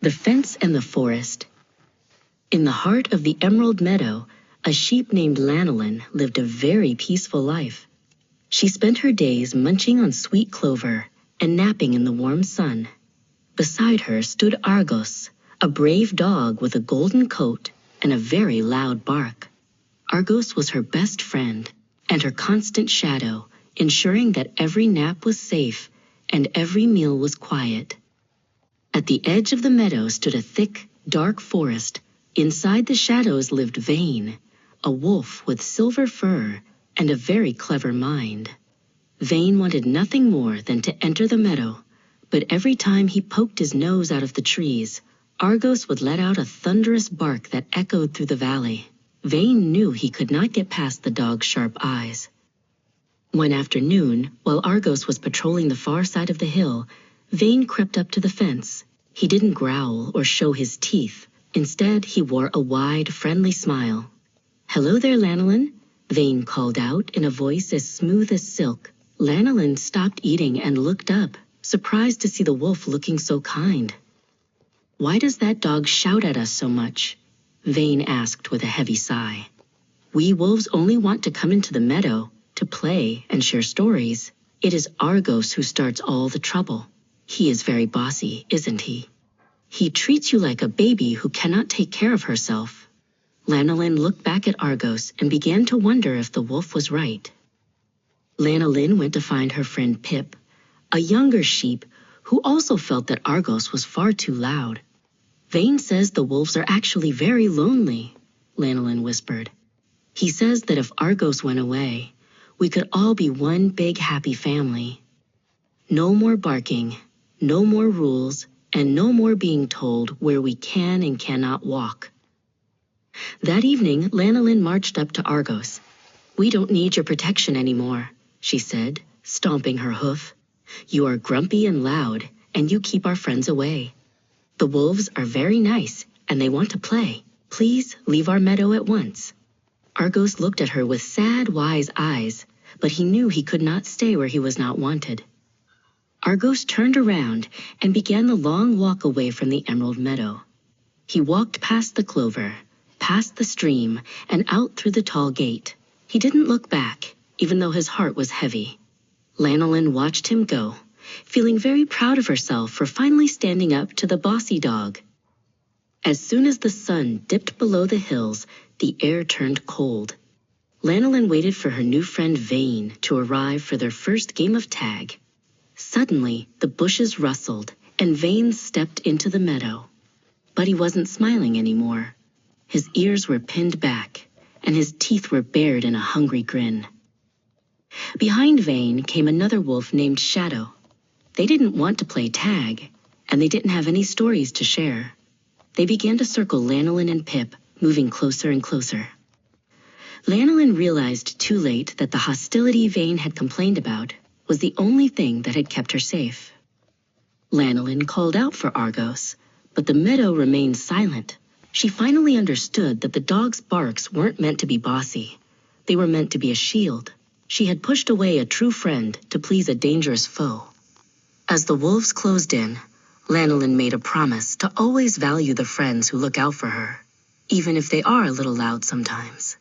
The Fence and the Forest. In the heart of the Emerald Meadow, a sheep named Lanolin lived a very peaceful life. She spent her days munching on sweet clover and napping in the warm sun. Beside her stood Argos, a brave dog with a golden coat and a very loud bark. Argos was her best friend and her constant shadow, ensuring that every nap was safe and every meal was quiet. At the edge of the meadow stood a thick, dark forest. Inside the shadows lived Vane, a wolf with silver fur and a very clever mind. Vane wanted nothing more than to enter the meadow, but every time he poked his nose out of the trees, Argos would let out a thunderous bark that echoed through the valley. Vane knew he could not get past the dog's sharp eyes. One afternoon, while Argos was patrolling the far side of the hill, Vane crept up to the fence. He didn't growl or show his teeth. Instead, he wore a wide, friendly smile. "Hello there, Lanolin," Vane called out in a voice as smooth as silk. Lanolin stopped eating and looked up, surprised to see the wolf looking so kind. "Why does that dog shout at us so much?" Vane asked with a heavy sigh. "We wolves only want to come into the meadow, to play and share stories. It is Argos who starts all the trouble. He is very bossy, isn't he? He treats you like a baby who cannot take care of herself." Lanolin looked back at Argos and began to wonder if the wolf was right. Lanolin went to find her friend Pip, a younger sheep who also felt that Argos was far too loud. "Vane says the wolves are actually very lonely," Lanolin whispered. "He says that if Argos went away, we could all be one big happy family. No more barking, no more rules, and no more being told where we can and cannot walk." That evening, Lanolin marched up to Argos. "We don't need your protection anymore," she said, stomping her hoof. "You are grumpy and loud, and you keep our friends away. The wolves are very nice, and they want to play. Please leave our meadow at once." Argos looked at her with sad, wise eyes, but he knew he could not stay where he was not wanted. Argos turned around and began the long walk away from the Emerald Meadow. He walked past the clover, past the stream, and out through the tall gate. He didn't look back, even though his heart was heavy. Lanolin watched him go, feeling very proud of herself for finally standing up to the bossy dog. As soon as the sun dipped below the hills, the air turned cold. Lanolin waited for her new friend Vane to arrive for their first game of tag. Suddenly, the bushes rustled, and Vane stepped into the meadow. But he wasn't smiling anymore. His ears were pinned back, and his teeth were bared in a hungry grin. Behind Vane came another wolf named Shadow. They didn't want to play tag, and they didn't have any stories to share. They began to circle Lanolin and Pip, moving closer and closer. Lanolin realized too late that the hostility Vane had complained about was the only thing that had kept her safe. Lanolin called out for Argos, but the meadow remained silent. She finally understood that the dog's barks weren't meant to be bossy. They were meant to be a shield. She had pushed away a true friend to please a dangerous foe. As the wolves closed in, Lanolin made a promise to always value the friends who look out for her, even if they are a little loud sometimes.